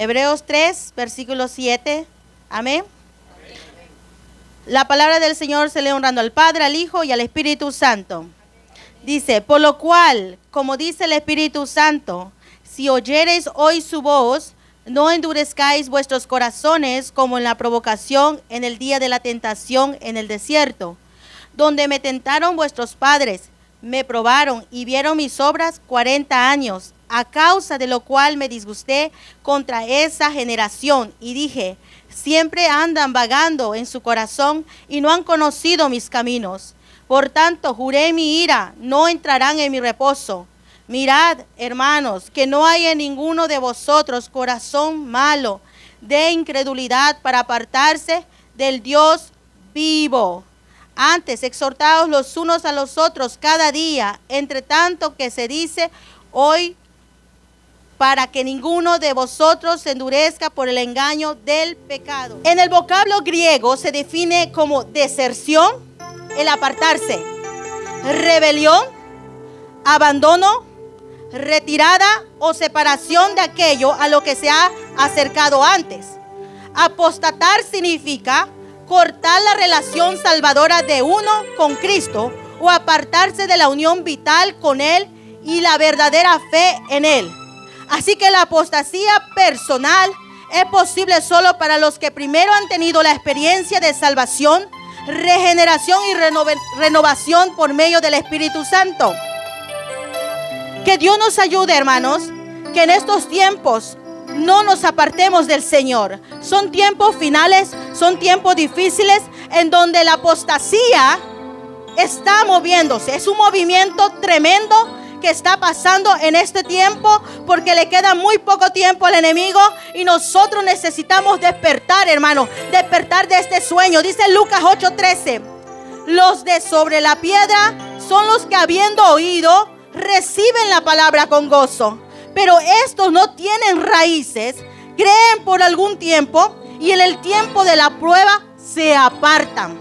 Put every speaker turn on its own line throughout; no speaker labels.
Hebreos 3, versículo 7. Amén. La palabra del Señor se lee honrando al Padre, al Hijo y al Espíritu Santo. Dice, por lo cual, como dice el Espíritu Santo, si oyereis hoy su voz, no endurezcáis vuestros corazones como en la provocación en el día de la tentación en el desierto, donde me tentaron vuestros padres, me probaron y vieron mis obras 40 años, a causa de lo cual me disgusté contra esa generación y dije, siempre andan vagando en su corazón y no han conocido mis caminos. Por tanto, juré en mi ira, no entrarán en mi reposo. Mirad, hermanos, que no hay en ninguno de vosotros corazón malo de incredulidad para apartarse del Dios vivo. Antes, exhortaos los unos a los otros cada día, entre tanto que se dice hoy, para que ninguno de vosotros se endurezca por el engaño del pecado. En el vocablo griego se define como deserción, el apartarse, rebelión, abandono, retirada o separación de aquello a lo que se ha acercado antes. Apostatar significa cortar la relación salvadora de uno con Cristo o apartarse de la unión vital con Él y la verdadera fe en Él. Así que la apostasía personal es posible solo para los que primero han tenido la experiencia de salvación, regeneración y renovación por medio del Espíritu Santo. Que Dios nos ayude, hermanos, que en estos tiempos no nos apartemos del Señor. Son tiempos finales, son tiempos difíciles en donde la apostasía está moviéndose. Es un movimiento tremendo que está pasando en este tiempo porque le queda muy poco tiempo al enemigo y nosotros necesitamos despertar, hermano, despertar de este sueño. Dice Lucas 8:13, los de sobre la piedra son los que habiendo oído reciben la palabra con gozo, pero estos no tienen raíces, creen por algún tiempo y en el tiempo de la prueba se apartan.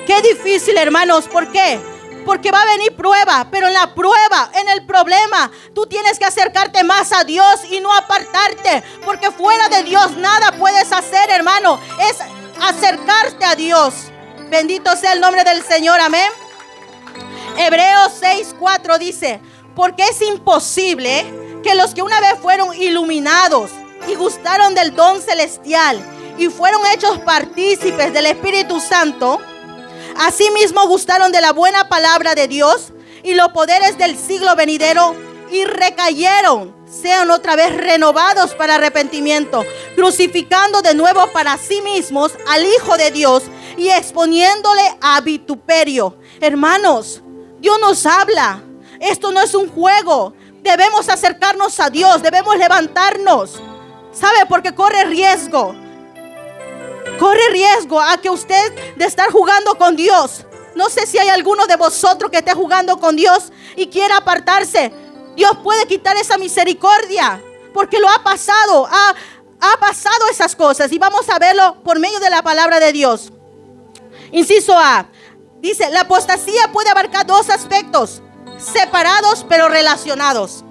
Qué difícil, hermanos, ¿por qué? Porque va a venir prueba, pero en la prueba, en el problema, tú tienes que acercarte más a Dios y no apartarte, porque fuera de Dios nada puedes hacer, hermano. Es acercarte a Dios. Bendito sea el nombre del Señor, amén. Hebreos 6:4 dice, porque es imposible que los que una vez fueron iluminados y gustaron del don celestial y fueron hechos partícipes del Espíritu Santo, asimismo gustaron de la buena palabra de Dios y los poderes del siglo venidero y recayeron, sean otra vez renovados para arrepentimiento, crucificando de nuevo para sí mismos al Hijo de Dios y exponiéndole a vituperio. Hermanos, Dios nos habla. Esto no es un juego. Debemos acercarnos a Dios, debemos levantarnos. ¿Sabe? Porque corre riesgo. Corre riesgo a que usted de estar jugando con Dios. No sé si hay alguno de vosotros que esté jugando con Dios y quiera apartarse. Dios puede quitar esa misericordia porque lo ha pasado. Ha pasado esas cosas y vamos a verlo por medio de la palabra de Dios. Inciso A. Dice, la apostasía puede abarcar dos aspectos, separados pero relacionados.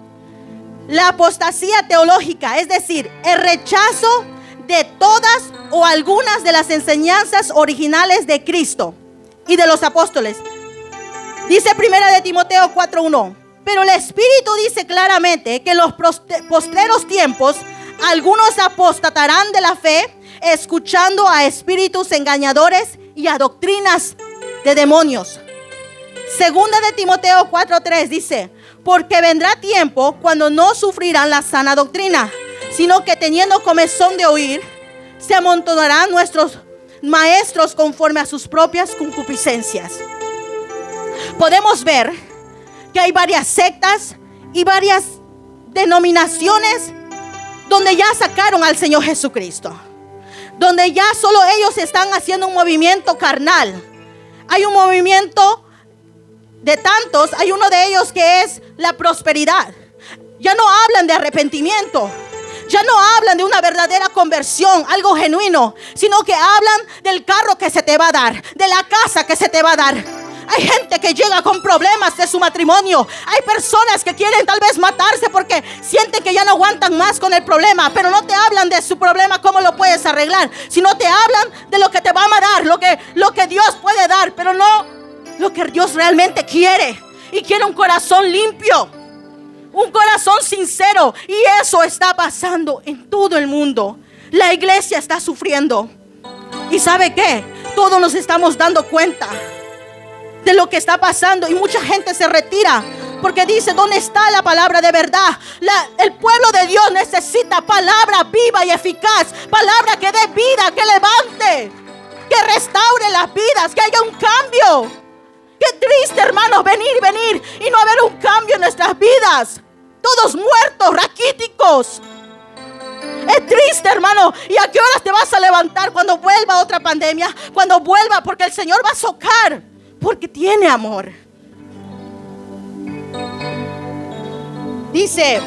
La apostasía teológica, es decir, el rechazo de todas o algunas de las enseñanzas originales de Cristo y de los apóstoles. Dice primera de Timoteo 4:1, pero el Espíritu dice claramente que en los postreros tiempos algunos apostatarán de la fe, escuchando a espíritus engañadores y a doctrinas de demonios. Segunda de Timoteo 4:3 dice, porque vendrá tiempo cuando no sufrirán la sana doctrina, sino que teniendo comezón de oír, se amontonarán nuestros maestros conforme a sus propias concupiscencias. Podemos ver que hay varias sectas y varias denominaciones donde ya sacaron al Señor Jesucristo, donde ya solo ellos están haciendo un movimiento carnal. Hay un movimiento de tantos, hay uno de ellos que es la prosperidad. Ya no hablan de arrepentimiento, ya no hablan de una verdadera conversión, algo genuino, sino que hablan del carro que se te va a dar, de la casa que se te va a dar. Hay gente que llega con problemas de su matrimonio. Hay personas que quieren tal vez matarse porque sienten que ya no aguantan más con el problema. Pero no te hablan de su problema, cómo lo puedes arreglar, sino te hablan de lo que te va a dar, lo que Dios puede dar, pero no lo que Dios realmente quiere. Y quiere un corazón limpio, un corazón sincero. Y eso está pasando en todo el mundo. La iglesia está sufriendo. ¿Y sabe qué? Todos nos estamos dando cuenta de lo que está pasando, y mucha gente se retira porque dice: ¿dónde está la palabra de verdad? El pueblo de Dios necesita palabra viva y eficaz, palabra que dé vida, que levante, que restaure las vidas, que haya un cambio. Qué triste, hermanos, venir y no haber un cambio en nuestras vidas, todos muertos, raquíticos. Es triste, hermano. ¿Y a qué horas te vas a levantar cuando vuelva otra pandemia? Cuando vuelva, porque el Señor va a socar, porque tiene amor. Dice,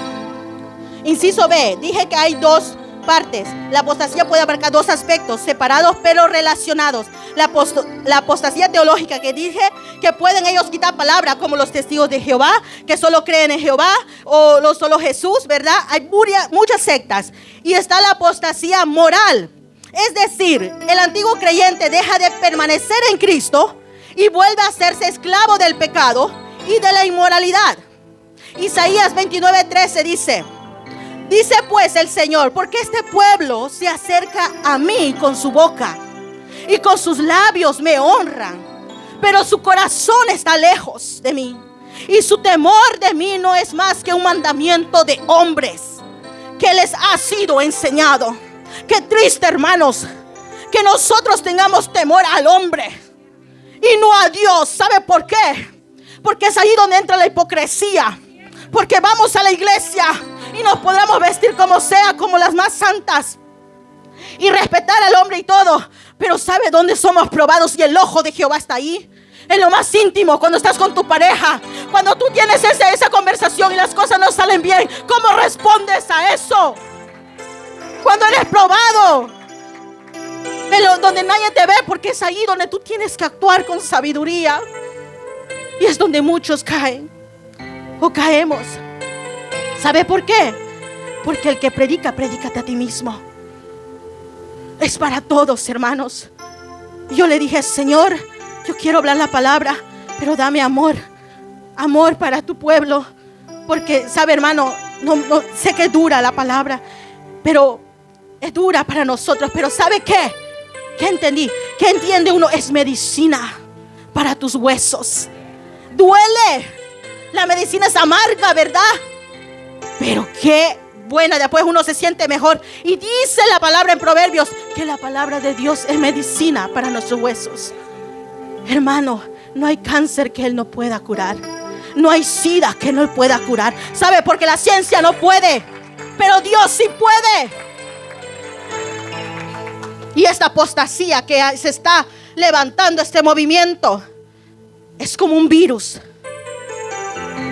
inciso B, dije que hay dos partes. La apostasía puede abarcar dos aspectos separados pero relacionados. La apostasía teológica, que dije que pueden ellos quitar palabra, como los testigos de Jehová, que solo creen en Jehová, o solo Jesús, ¿verdad? Hay muchas sectas. Y está la apostasía moral. Es decir, el antiguo creyente deja de permanecer en Cristo y vuelve a hacerse esclavo del pecado y de la inmoralidad. Isaías 29:13 dice pues el Señor: porque este pueblo se acerca a mí con su boca y con sus labios me honran, pero su corazón está lejos de mí, y su temor de mí no es más que un mandamiento de hombres que les ha sido enseñado. Qué triste, hermanos, que nosotros tengamos temor al hombre y no a Dios. ¿Sabe por qué? Porque es ahí donde entra la hipocresía. Porque vamos a la iglesia y nos podremos vestir como sea, como las más santas, y respetar al hombre y todo. Pero ¿sabe dónde somos probados? Y el ojo de Jehová está ahí, en lo más íntimo, cuando estás con tu pareja, cuando tú tienes esa conversación y las cosas no salen bien. ¿Cómo respondes a eso? Cuando eres probado, pero donde nadie te ve, porque es ahí donde tú tienes que actuar con sabiduría. Y es donde muchos caen o caemos. ¿Sabe por qué? Porque el que predica, predícate a ti mismo. Es para todos, hermanos. Yo le dije: Señor, yo quiero hablar la palabra, pero dame amor, amor para tu pueblo. Porque, ¿sabe, hermano? No sé que es dura la palabra, pero es dura para nosotros. Pero ¿sabe qué? ¿Qué entendí? ¿Qué entiende uno? Es medicina para tus huesos. Duele. La medicina es amarga, ¿verdad? Pero qué buena, después uno se siente mejor. Y dice la palabra en Proverbios que la palabra de Dios es medicina para nuestros huesos. Hermano, no hay cáncer que Él no pueda curar. No hay SIDA que no pueda curar. ¿Sabe? Porque la ciencia no puede, pero Dios sí puede. Y esta apostasía que se está levantando, este movimiento, es como un virus.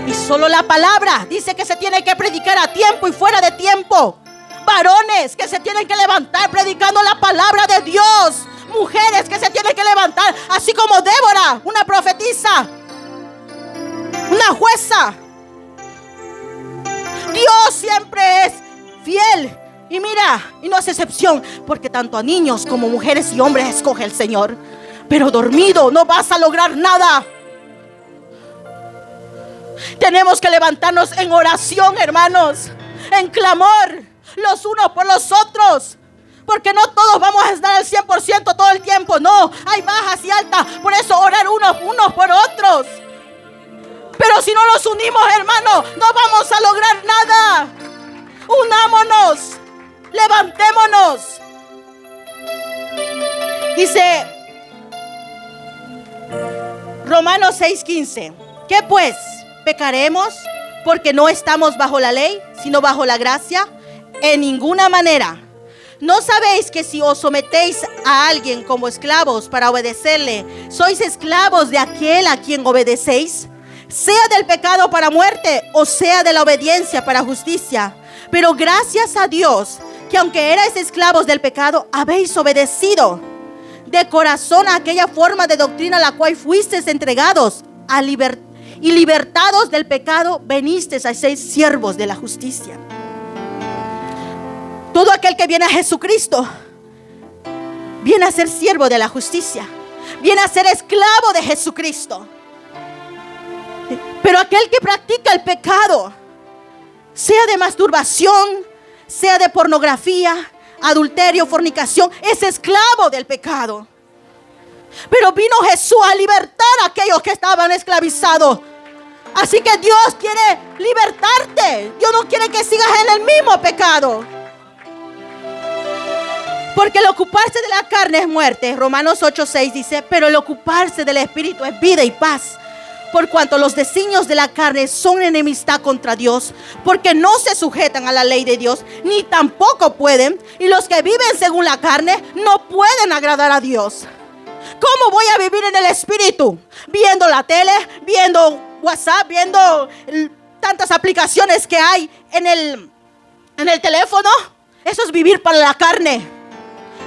Y solo la palabra dice que se tiene que predicar a tiempo y fuera de tiempo. Varones que se tienen que levantar predicando la palabra de Dios. Mujeres que se tienen que levantar, así como Débora, una profetisa, una jueza. Dios siempre es fiel. Y mira, y no hace excepción, porque tanto a niños como mujeres y hombres escoge el Señor. Pero dormido no vas a lograr nada. Tenemos que levantarnos en oración, hermanos, en clamor, los unos por los otros. Porque no todos vamos a estar al 100% todo el tiempo. No, hay bajas y altas. Por eso orar unos por otros. Pero si no nos unimos, hermanos, no vamos a lograr nada. Unámonos, levantémonos. Dice Romanos 6:15: ¿qué pues? ¿Pecaremos porque no estamos bajo la ley, sino bajo la gracia? En ninguna manera. ¿No sabéis que si os sometéis a alguien como esclavos para obedecerle, sois esclavos de aquel a quien obedecéis? Sea del pecado para muerte o sea de la obediencia para justicia. Pero gracias a Dios que aunque erais esclavos del pecado, habéis obedecido. de corazón a aquella forma de doctrina a la cual fuisteis entregados y libertados del pecado, venisteis a ser siervos de la justicia. Todo aquel que viene a Jesucristo viene a ser siervo de la justicia, viene a ser esclavo de Jesucristo. Pero aquel que practica el pecado, sea de masturbación, sea de pornografía, adulterio, fornicación, es esclavo del pecado. Pero vino Jesús a libertar a aquellos que estaban esclavizados. Así que Dios quiere libertarte. Dios no quiere que sigas en el mismo pecado. Porque el ocuparse de la carne es muerte. Romanos 8:6 dice, pero el ocuparse del Espíritu es vida y paz. Por cuanto los designios de la carne son enemistad contra Dios, porque no se sujetan a la ley de Dios, ni tampoco pueden. Y los que viven según la carne no pueden agradar a Dios. ¿Cómo voy a vivir en el Espíritu? Viendo la tele, viendo WhatsApp, viendo tantas aplicaciones que hay en el teléfono. Eso es vivir para la carne.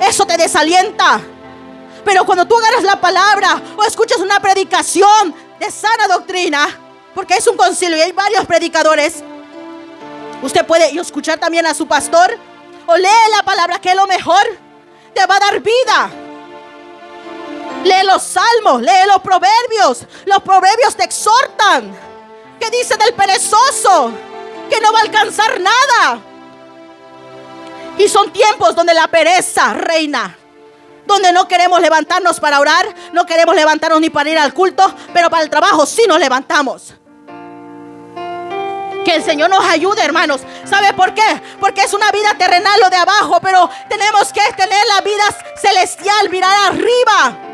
Eso te desalienta. Pero cuando tú agarras la palabra o escuchas una predicación de sana doctrina, porque es un concilio y hay varios predicadores, usted puede escuchar también a su pastor o lee la palabra, que es lo mejor, te va a dar vida. Lee los salmos, lee los proverbios te exhortan. ¿Qué dice del perezoso? Que no va a alcanzar nada. Y son tiempos donde la pereza reina, donde no queremos levantarnos para orar, no queremos levantarnos ni para ir al culto, pero para el trabajo sí nos levantamos. Que el Señor nos ayude, hermanos. ¿Sabe por qué? Porque es una vida terrenal lo de abajo, pero tenemos que tener la vida celestial, mirar arriba.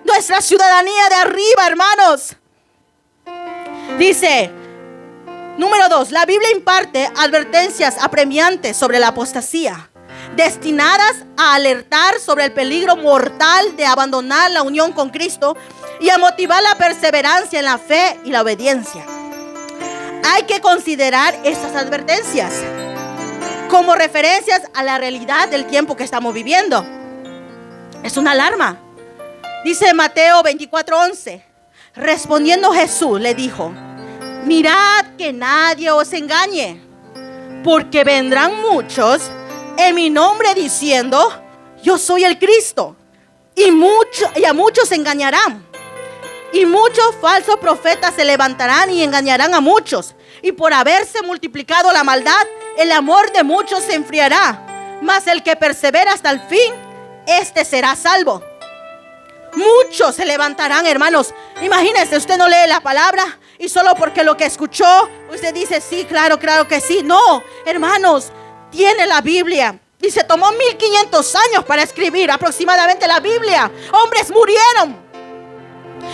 Nuestra ciudadanía de arriba, hermanos. Dice, número 2, la Biblia imparte advertencias apremiantes sobre la apostasía, destinadas a alertar sobre el peligro mortal de abandonar la unión con Cristo y a motivar la perseverancia en la fe y la obediencia. Hay que considerar estas advertencias como referencias a la realidad del tiempo que estamos viviendo. Es una alarma. Dice Mateo 24:11, respondiendo Jesús le dijo, mirad que nadie os engañe, porque vendrán muchos en mi nombre diciendo, yo soy el Cristo, y a muchos se engañarán. Y muchos falsos profetas se levantarán y engañarán a muchos. Y por haberse multiplicado la maldad, el amor de muchos se enfriará. Mas el que persevera hasta el fin, este será salvo. Muchos se levantarán, hermanos. Imagínense, usted no lee la palabra y solo porque lo que escuchó, usted dice, sí, claro que sí. No, hermanos, tiene la Biblia. Y se tomó 1500 años para escribir aproximadamente la Biblia. Hombres murieron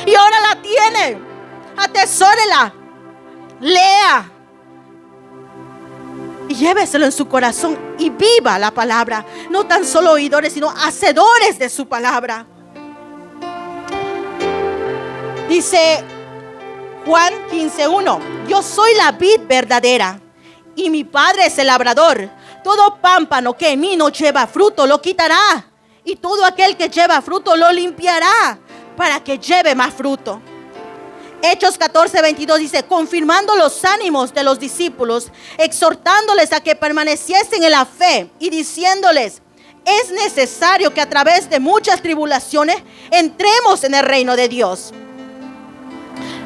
y ahora la tiene. Atesórela, lea y lléveselo en su corazón y viva la palabra. No tan solo oidores, sino hacedores de su palabra. Dice Juan 15:1, yo soy la vid verdadera y mi Padre es el labrador. Todo pámpano que en mí no lleva fruto lo quitará, y todo aquel que lleva fruto lo limpiará para que lleve más fruto. Hechos 14:22 dice, confirmando los ánimos de los discípulos, exhortándoles a que permaneciesen en la fe y diciéndoles, es necesario que a través de muchas tribulaciones entremos en el reino de Dios.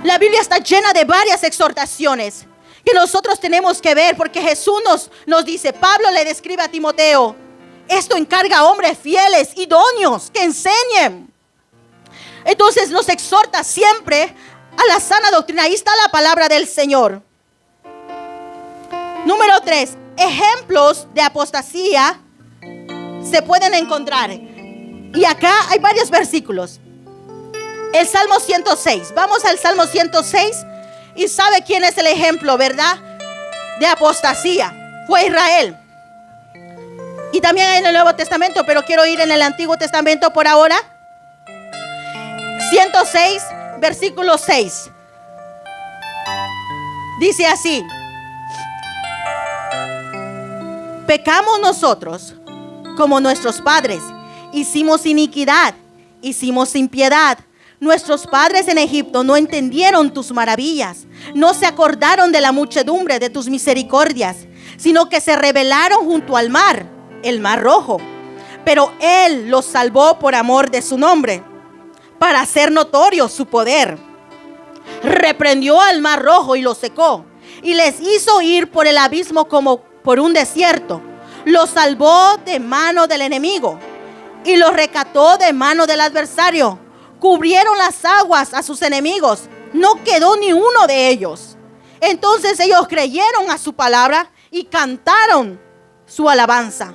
La Biblia está llena de varias exhortaciones que nosotros tenemos que ver, porque Jesús nos dice, Pablo le describe a Timoteo, esto encarga a hombres fieles, idóneos, que enseñen. Entonces nos exhorta siempre a la sana doctrina. Ahí está la palabra del Señor. Número 3, ejemplos de apostasía se pueden encontrar. Y acá hay varios versículos. El Salmo 106. Vamos al Salmo 106. Y sabe quién es el ejemplo, ¿verdad? De apostasía. Fue Israel. Y también en el Nuevo Testamento, pero quiero ir en el Antiguo Testamento por ahora. 106, versículo 6. Dice así: pecamos nosotros como nuestros padres, hicimos iniquidad hicimos impiedad. Nuestros padres en Egipto no entendieron tus maravillas, no se acordaron de la muchedumbre de tus misericordias, sino que se rebelaron junto al mar, el mar rojo. Pero Él los salvó por amor de su nombre, para hacer notorio su poder. Reprendió al mar rojo y lo secó, y les hizo ir por el abismo como por un desierto. Los salvó de mano del enemigo y los rescató de mano del adversario. Cubrieron las aguas a sus enemigos, no quedó ni uno de ellos. Entonces ellos creyeron a su palabra y cantaron su alabanza.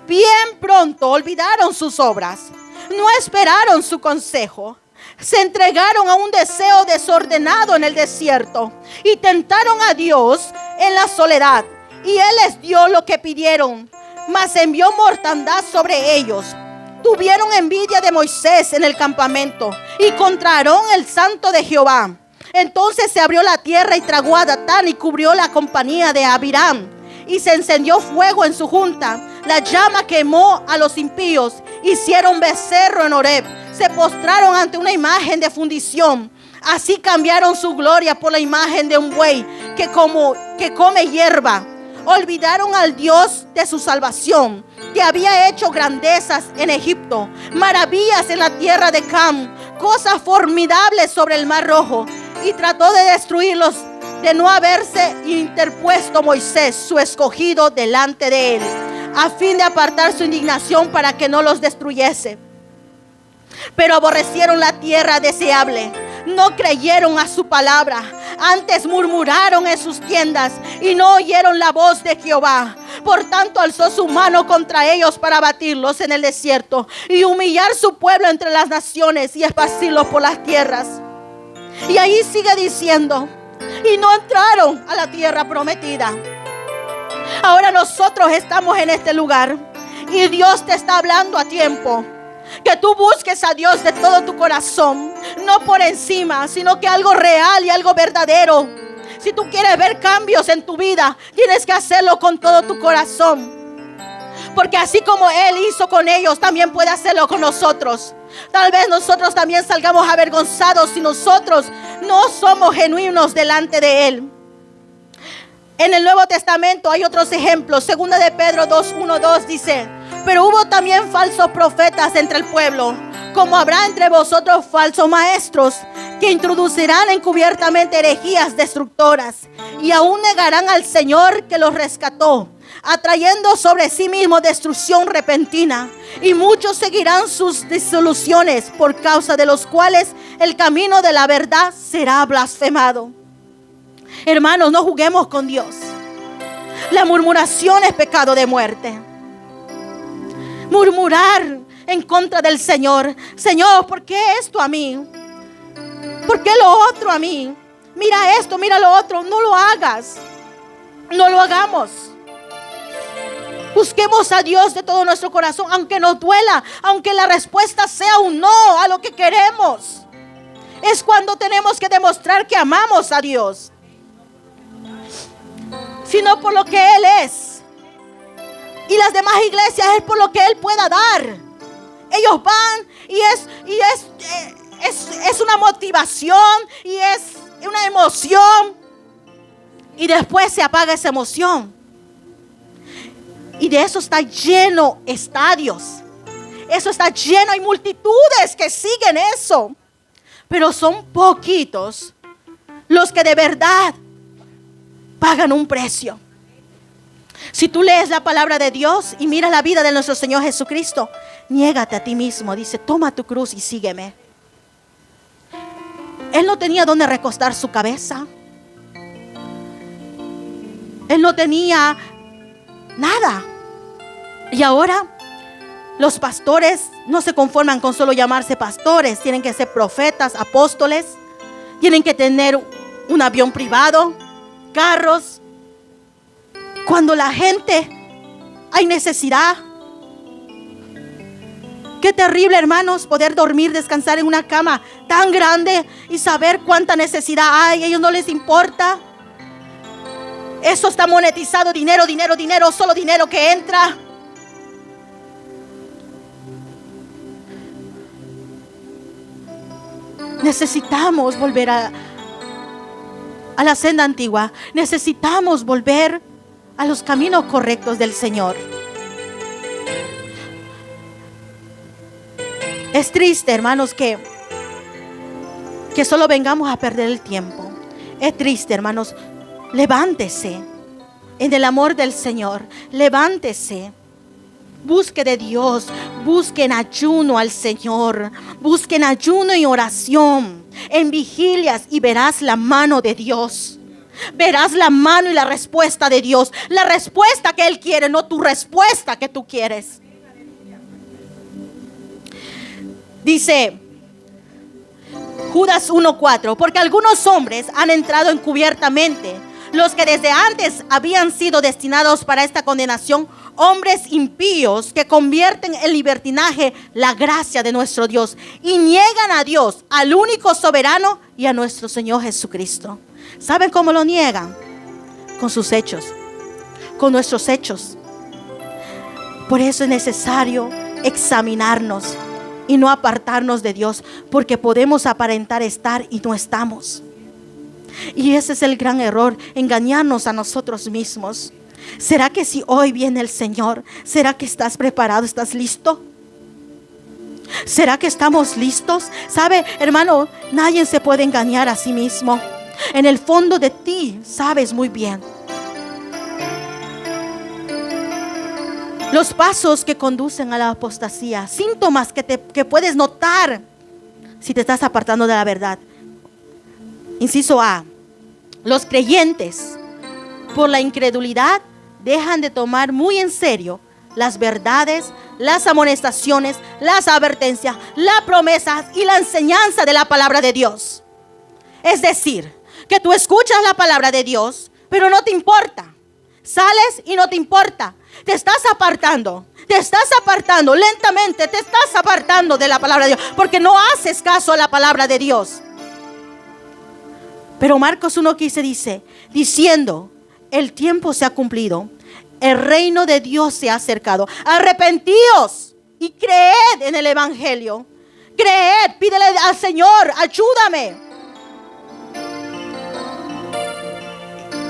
Bien pronto olvidaron sus obras, no esperaron su consejo. Se entregaron a un deseo desordenado en el desierto y tentaron a Dios en la soledad. Y Él les dio lo que pidieron, mas envió mortandad sobre ellos. Tuvieron envidia de Moisés en el campamento y contra Aarón el santo de Jehová. Entonces se abrió la tierra y tragó a Datán y cubrió la compañía de Abiram. Y se encendió fuego en su junta. La llama quemó a los impíos. Hicieron becerro en Horeb. Se postraron ante una imagen de fundición. Así cambiaron su gloria por la imagen de un buey que come hierba. Olvidaron al Dios de su salvación, que había hecho grandezas en Egipto, maravillas en la tierra de Cam, cosas formidables sobre el mar rojo, y trató de destruirlos de no haberse interpuesto Moisés, su escogido, delante de él, a fin de apartar su indignación para que no los destruyese. Pero aborrecieron la tierra deseable, no creyeron a su palabra, antes murmuraron en sus tiendas y no oyeron la voz de Jehová. Por tanto alzó su mano contra ellos para abatirlos en el desierto y humillar su pueblo entre las naciones y esparcirlos por las tierras. Y ahí sigue diciendo, y no entraron a la tierra prometida. Ahora nosotros estamos en este lugar y Dios te está hablando a tiempo. Que tú busques a Dios de todo tu corazón, no por encima, sino que algo real y algo verdadero. Si tú quieres ver cambios en tu vida, tienes que hacerlo con todo tu corazón. Porque así como Él hizo con ellos, también puede hacerlo con nosotros. Tal vez nosotros también salgamos avergonzados si nosotros no somos genuinos delante de Él. En el Nuevo Testamento hay otros ejemplos. Segunda de Pedro 2:1-2 dice: pero hubo también falsos profetas entre el pueblo, como habrá entre vosotros falsos maestros, que introducirán encubiertamente herejías destructoras, y aún negarán al Señor que los rescató, atrayendo sobre sí mismo destrucción repentina. Y muchos seguirán sus disoluciones, por causa de los cuales el camino de la verdad será blasfemado. Hermanos, no juguemos con Dios. La murmuración es pecado de muerte. Murmurar en contra del Señor. Señor, ¿por qué esto a mí? ¿Por qué lo otro a mí? Mira esto, mira lo otro. No lo hagas. No lo hagamos. Busquemos a Dios de todo nuestro corazón, aunque nos duela, aunque la respuesta sea un no a lo que queremos. Es cuando tenemos que demostrar que amamos a Dios, sino por lo que Él es. Y las demás iglesias es por lo que Él pueda dar. Ellos van y es una motivación y es una emoción. Y después se apaga esa emoción. Y de eso está lleno estadios. Eso está lleno, hay multitudes que siguen eso. Pero son poquitos los que de verdad pagan un precio. Si tú lees la palabra de Dios y miras la vida de nuestro Señor Jesucristo, niégate a ti mismo. Dice, toma tu cruz y sígueme. Él no tenía donde recostar su cabeza. Él no tenía nada. Y ahora los pastores no se conforman con solo llamarse pastores. Tienen que ser profetas, apóstoles. Tienen que tener un avión privado, carros. Cuando la gente hay necesidad. Qué terrible, hermanos, poder dormir, descansar en una cama tan grande y saber cuánta necesidad hay. A ellos no les importa. Eso está monetizado, dinero, dinero, dinero, solo dinero que entra. Necesitamos volver a la senda antigua. Necesitamos volver a los caminos correctos del Señor. Es triste, hermanos, que solo vengamos a perder el tiempo. Es triste, hermanos. Levántese en el amor del Señor. Levántese. Busque de Dios. Busque en ayuno al Señor. Busque en ayuno y oración. En vigilias, y verás la mano de Dios. Verás la mano y la respuesta de Dios. La respuesta que Él quiere, no tu respuesta que tú quieres. Dice Judas 1:4, porque algunos hombres han entrado encubiertamente, los que desde antes habían sido destinados para esta condenación, hombres impíos que convierten en libertinaje la gracia de nuestro Dios y niegan a Dios, al único soberano, y a nuestro Señor Jesucristo. ¿Saben cómo lo niegan? Con sus hechos, con nuestros hechos. Por eso es necesario examinarnos y no apartarnos de Dios, porque podemos aparentar estar y no estamos. Y ese es el gran error, engañarnos a nosotros mismos. ¿Será que si hoy viene el Señor, será que estás preparado, estás listo? ¿Será que estamos listos? ¿Sabe, hermano? Nadie se puede engañar a sí mismo. En el fondo de ti sabes muy bien los pasos que conducen a la apostasía, síntomas que puedes notar si te estás apartando de la verdad. Inciso A: los creyentes, por la incredulidad, dejan de tomar muy en serio las verdades, las amonestaciones, las advertencias, las promesas y la enseñanza de la palabra de Dios. Es decir, que tú escuchas la palabra de Dios, pero no te importa. Sales y no te importa. Te estás apartando lentamente, te estás apartando de la palabra de Dios, porque no haces caso a la palabra de Dios. Pero Marcos 1:15 dice, diciendo, el tiempo se ha cumplido, el reino de Dios se ha acercado. Arrepentíos y creed en el evangelio. Creed, pídele al Señor, ayúdame.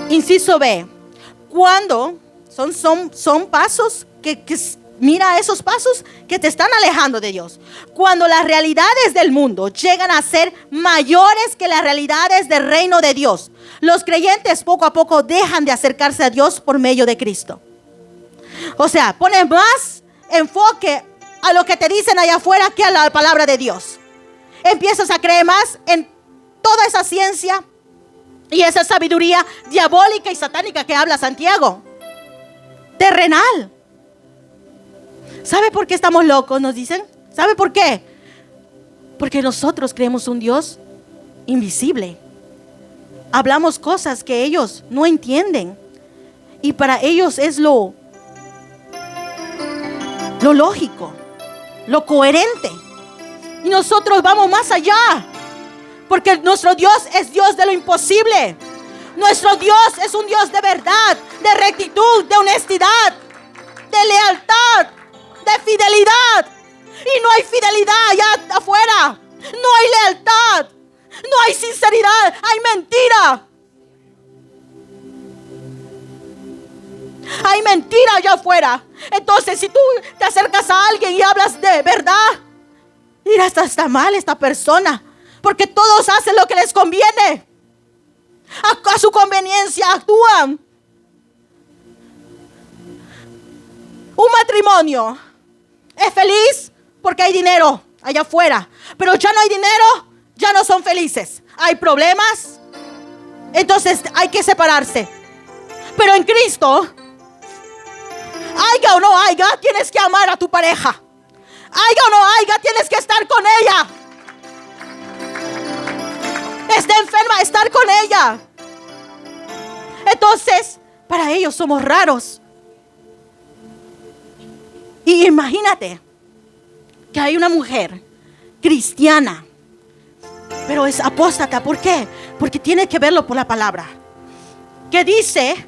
Inciso B: cuando son pasos que mira esos pasos que te están alejando de Dios. Cuando las realidades del mundo llegan a ser mayores que las realidades del reino de Dios, los creyentes poco a poco dejan de acercarse a Dios por medio de Cristo. O sea, ponen más enfoque a lo que te dicen allá afuera que a la palabra de Dios. Empiezas a creer más en toda esa ciencia y esa sabiduría diabólica y satánica que habla Santiago. Terrenal. ¿Sabe por qué estamos locos? Nos dicen. ¿Sabe por qué? Porque nosotros creemos un Dios invisible. Hablamos cosas que ellos no entienden. Y para ellos es lo lógico, lo coherente. Y nosotros vamos más allá. Porque nuestro Dios es Dios de lo imposible. Nuestro Dios es un Dios de verdad, de rectitud, de honestidad, de lealtad, de fidelidad. Y no hay fidelidad allá afuera. No hay lealtad. No hay sinceridad. Hay mentira. Hay mentira allá afuera. Entonces, si tú te acercas a alguien y hablas de verdad, mira, está mal esta persona. Porque todos hacen lo que les conviene. A su conveniencia actúan. Un matrimonio es feliz porque hay dinero allá afuera. Pero ya no hay dinero, ya no son felices. Hay problemas, entonces hay que separarse. Pero en Cristo, haya o no haya, tienes que amar a tu pareja. Haya o no haya, tienes que estar con ella. Esté enferma, estar con ella. Entonces, para ellos somos raros. Y imagínate que hay una mujer cristiana, pero es apóstata. ¿Por qué? Porque tiene que verlo por la palabra, que dice,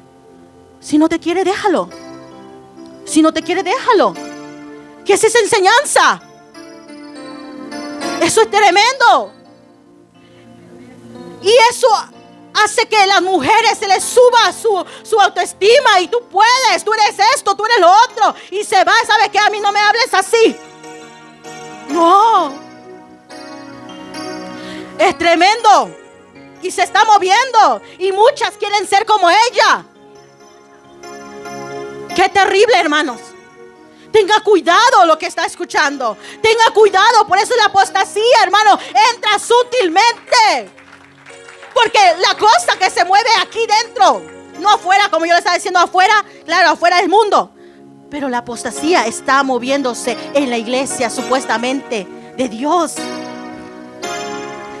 si no te quiere, déjalo. Si no te quiere, déjalo. ¿Qué es esa enseñanza? Eso es tremendo. Y eso hace que a las mujeres se les suba su autoestima. Y tú puedes, tú eres esto, tú eres lo otro. Y se va, ¿sabes qué? A mí no me hables así. No. Es tremendo. Y se está moviendo. Y muchas quieren ser como ella. Qué terrible, hermanos. Tenga cuidado lo que está escuchando. Tenga cuidado. Por eso la apostasía, hermano, entra sutilmente. Porque la cosa que se mueve aquí dentro, no afuera, como yo le estaba diciendo, afuera, claro, afuera del mundo. Pero la apostasía está moviéndose en la iglesia supuestamente de Dios.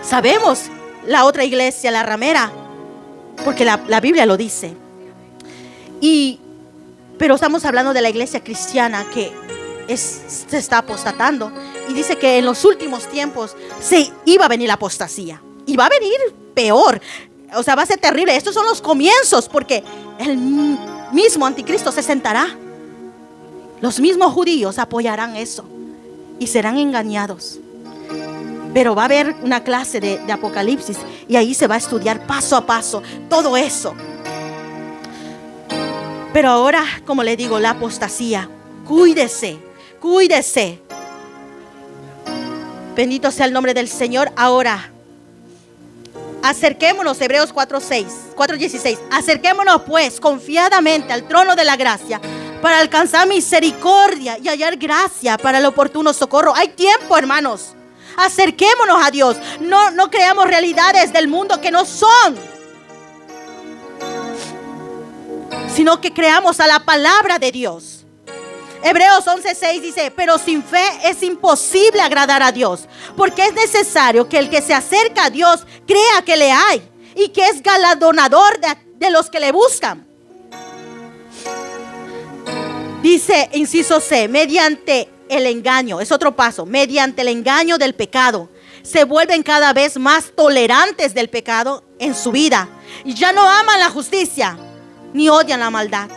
Sabemos la otra iglesia, la ramera, porque la Biblia lo dice. Pero estamos hablando de la iglesia cristiana que se está apostatando. Y dice que en los últimos tiempos se iba a venir la apostasía. Y va a venir peor. O sea, va a ser terrible. Estos son los comienzos, porque el mismo anticristo se sentará. Los mismos judíos apoyarán eso y serán engañados. Pero va a haber una clase de Apocalipsis y ahí se va a estudiar paso a paso todo eso. Pero ahora, como le digo, la apostasía. Cuídese, cuídese. Bendito sea el nombre del Señor. Ahora, acerquémonos, Hebreos 4:16. Acerquémonos pues confiadamente al trono de la gracia para alcanzar misericordia y hallar gracia para el oportuno socorro. Hay tiempo, hermanos. Acerquémonos a Dios. No creamos realidades del mundo que no son, sino que creamos a la palabra de Dios. Hebreos 11:6 dice: pero sin fe es imposible agradar a Dios, porque es necesario que el que se acerca a Dios crea que le hay y que es galardonador de los que le buscan. Dice, inciso C, mediante el engaño, es otro paso, mediante el engaño del pecado, se vuelven cada vez más tolerantes del pecado en su vida y ya no aman la justicia ni odian la maldad.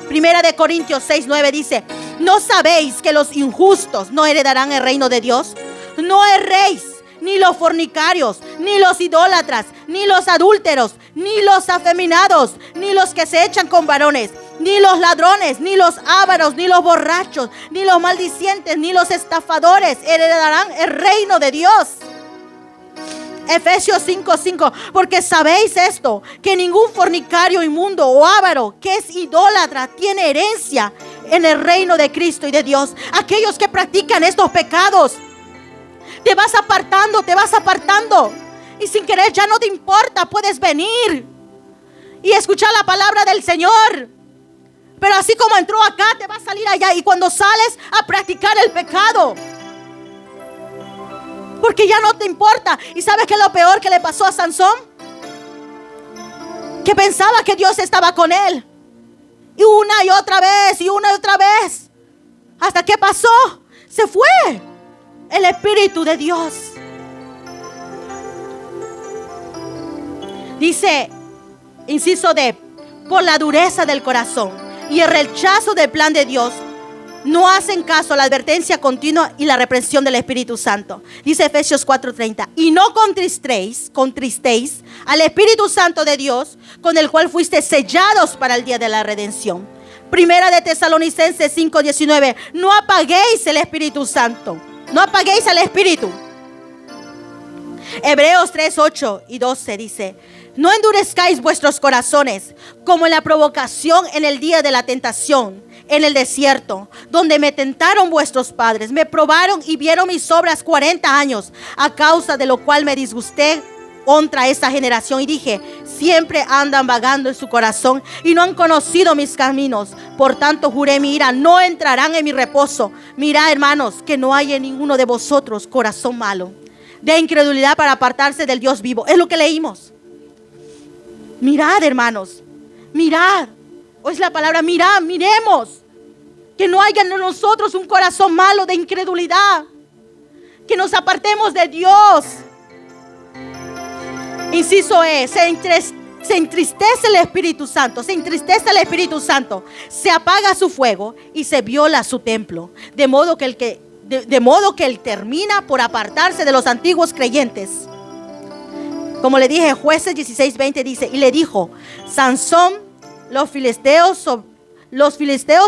Primera de Corintios 6:9 dice: ¿no sabéis que los injustos no heredarán el reino de Dios? No erréis, ni los fornicarios, ni los idólatras, ni los adúlteros, ni los afeminados, ni los que se echan con varones, ni los ladrones, ni los ávaros, ni los borrachos, ni los maldicientes, ni los estafadores heredarán el reino de Dios. Efesios 5:5, porque sabéis esto, que ningún fornicario, inmundo o avaro que es idólatra tiene herencia en el reino de Cristo y de Dios. Aquellos que practican estos pecados, te vas apartando y sin querer ya no te importa, puedes venir y escuchar la palabra del Señor, pero así como entró acá, te va a salir allá, y cuando sales a practicar el pecado, porque ya no te importa. ¿Y sabes qué es lo peor que le pasó a Sansón? Que pensaba que Dios estaba con él. Y una y otra vez. ¿Hasta qué pasó? Se fue el Espíritu de Dios. Dice, inciso D, por la dureza del corazón y el rechazo del plan de Dios, no hacen caso a la advertencia continua y la reprensión del Espíritu Santo. Dice Efesios 4:30, y no contristéis al Espíritu Santo de Dios, con el cual fuiste sellados para el día de la redención. Primera de Tesalonicenses 5:19, no apaguéis el Espíritu Santo. No apaguéis al Espíritu. Hebreos 3:8 y 12 dice: no endurezcáis vuestros corazones como en la provocación en el día de la tentación en el desierto, donde me tentaron vuestros padres, me probaron y vieron mis obras 40 años, a causa de lo cual me disgusté contra esta generación y dije: siempre andan vagando en su corazón y no han conocido mis caminos. Por tanto juré mi ira, no entrarán en mi reposo. Mirad, hermanos, que no hay en ninguno de vosotros corazón malo de incredulidad para apartarse del Dios vivo. Es lo que leímos. Mirad, hermanos, mirad. Hoy es la palabra mirad, miremos. Que no haya en nosotros un corazón malo de incredulidad. Que nos apartemos de Dios. Inciso E, se entristece el Espíritu Santo. Se entristece el Espíritu Santo. Se apaga su fuego y se viola su templo. De modo que él termina por apartarse de los antiguos creyentes. Como le dije, Jueces 16:20 dice, y le dijo, Sansón, los filisteos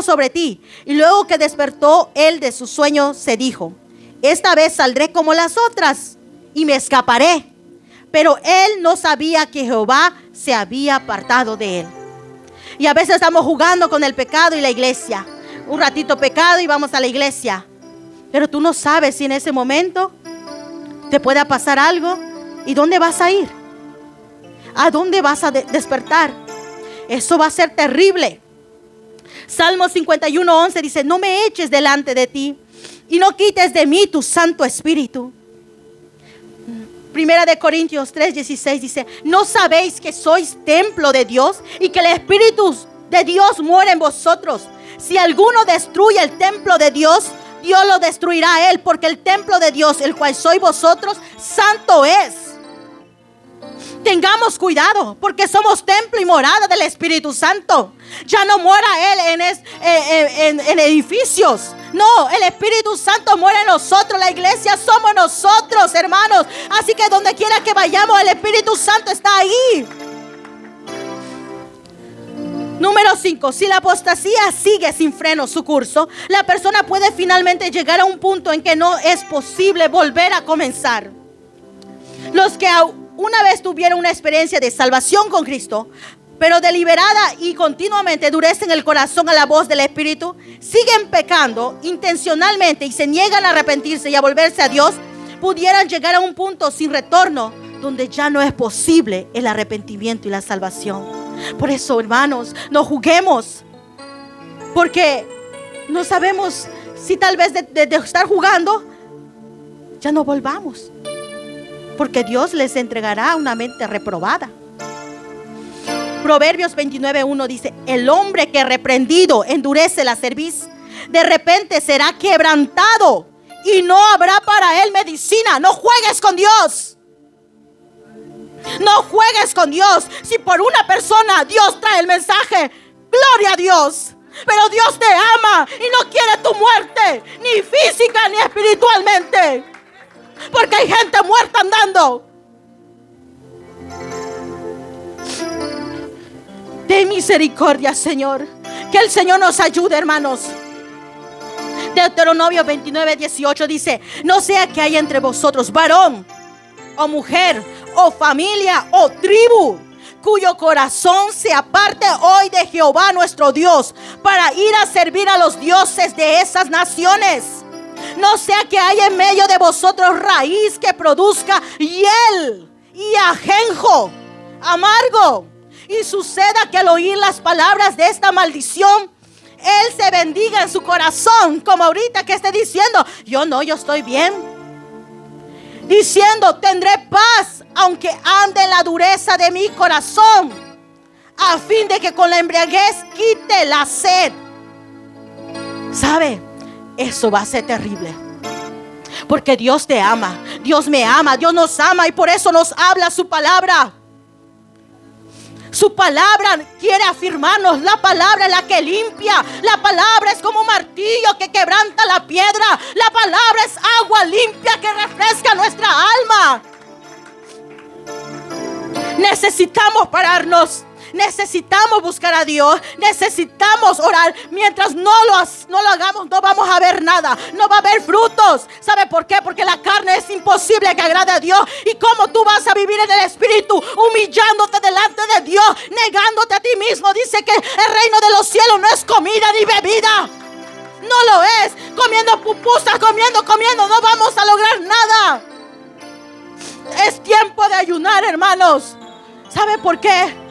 sobre ti. Y luego que despertó él de su sueño, se dijo, esta vez saldré como las otras y me escaparé. Pero él no sabía que Jehová se había apartado de él. Y a veces estamos jugando con el pecado y la iglesia. Un ratito pecado y vamos a la iglesia. Pero tú no sabes si en ese momento te pueda pasar algo. ¿Y dónde vas a ir? ¿A dónde vas a despertar? Eso va a ser terrible. Salmo 51:11 dice, no me eches delante de ti y no quites de mí tu Santo Espíritu. Primera de Corintios 3:16 dice, ¿no sabéis que sois templo de Dios y que el Espíritu de Dios mora en vosotros? Si alguno destruye el templo de Dios, Dios lo destruirá a él, porque el templo de Dios, el cual sois vosotros, santo es. Tengamos cuidado, porque somos templo y morada del Espíritu Santo. Ya no mora Él en edificios. No, el Espíritu Santo mora en nosotros. La iglesia somos nosotros, hermanos. Así que donde quiera que vayamos, el Espíritu Santo está ahí. Número 5. Si la apostasía sigue sin freno su curso, la persona puede finalmente llegar a un punto en que no es posible volver a comenzar. Los que una vez tuvieron una experiencia de salvación con Cristo, pero deliberada y continuamente endurecen el corazón a la voz del Espíritu, siguen pecando intencionalmente y se niegan a arrepentirse y a volverse a Dios, pudieran llegar a un punto sin retorno donde ya no es posible el arrepentimiento y la salvación. Por eso, hermanos, no juguemos, porque no sabemos si tal vez de estar jugando ya no volvamos, porque Dios les entregará una mente reprobada. Proverbios 29:1 dice, el hombre que reprendido endurece la cerviz, de repente será quebrantado y no habrá para él medicina. No juegues con Dios. No juegues con Dios. Si por una persona Dios trae el mensaje, gloria a Dios. Pero Dios te ama y no quiere tu muerte, ni física ni espiritualmente. Porque hay gente muerta andando. Ten misericordia, Señor. Que el Señor nos ayude, hermanos. Deuteronomio 29:18 dice, no sea que haya entre vosotros varón o mujer o familia o tribu cuyo corazón se aparte hoy de Jehová nuestro Dios para ir a servir a los dioses de esas naciones. No sea que haya en medio de vosotros raíz que produzca hiel y ajenjo amargo, y suceda que al oír las palabras de esta maldición, él se bendiga en su corazón, como ahorita que esté diciendo, yo estoy bien, diciendo, tendré paz aunque ande en la dureza de mi corazón, a fin de que con la embriaguez quite la sed. ¿Sabe? Eso va a ser terrible, porque Dios te ama, Dios me ama, Dios nos ama, y por eso nos habla su palabra. Su palabra quiere afirmarnos. La palabra es la que limpia. La palabra es como un martillo que quebranta la piedra. La palabra es agua limpia que refresca nuestra alma. Necesitamos pararnos. Necesitamos buscar a Dios. Necesitamos orar. Mientras no lo hagamos, no vamos a ver nada. No va a haber frutos. ¿Sabe por qué? Porque la carne es imposible que agrade a Dios. ¿Y cómo tú vas a vivir en el Espíritu? Humillándote delante de Dios, negándote a ti mismo. Dice que el reino de los cielos no es comida ni bebida. No lo es. Comiendo pupusas, comiendo. No vamos a lograr nada. Es tiempo de ayunar, hermanos. ¿Sabe por qué?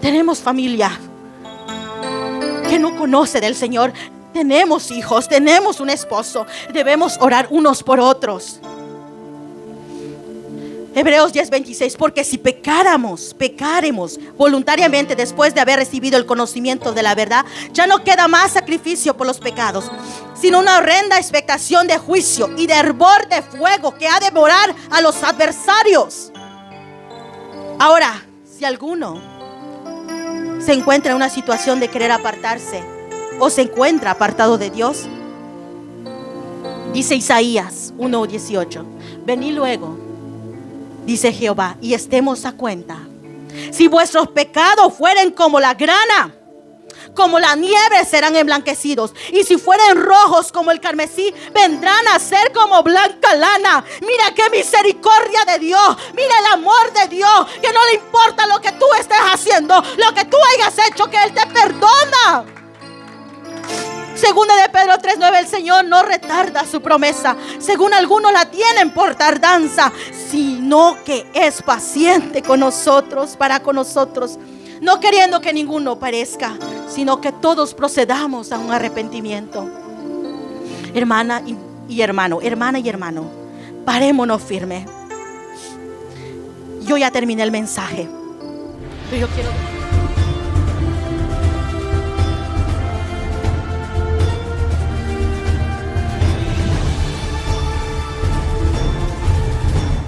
Tenemos familia que no conoce del Señor. Tenemos hijos, tenemos un esposo. Debemos orar unos por otros. Hebreos 10:26, porque si pecaremos voluntariamente después de haber recibido el conocimiento de la verdad, ya no queda más sacrificio por los pecados, sino una horrenda expectación de juicio y de hervor de fuego que ha de devorar a los adversarios. Ahora, si alguno se encuentra en una situación de querer apartarse o se encuentra apartado de Dios, dice Isaías 1:18, venid luego dice Jehová, y estemos a cuenta. Si vuestros pecados fueren como la grana, como la nieve serán emblanquecidos. Y si fueren rojos como el carmesí, vendrán a ser como blanca lana. Mira qué misericordia de Dios. Mira el amor de Dios, que no le importa lo que tú estés haciendo, lo que tú hayas hecho, que Él te perdona. Segunda de Pedro 3:9, el Señor no retarda su promesa, según algunos la tienen por tardanza, sino que es paciente con nosotros, para con nosotros, no queriendo que ninguno perezca, sino que todos procedamos a un arrepentimiento. Hermana y hermano, parémonos firme. Yo ya terminé el mensaje, pero yo quiero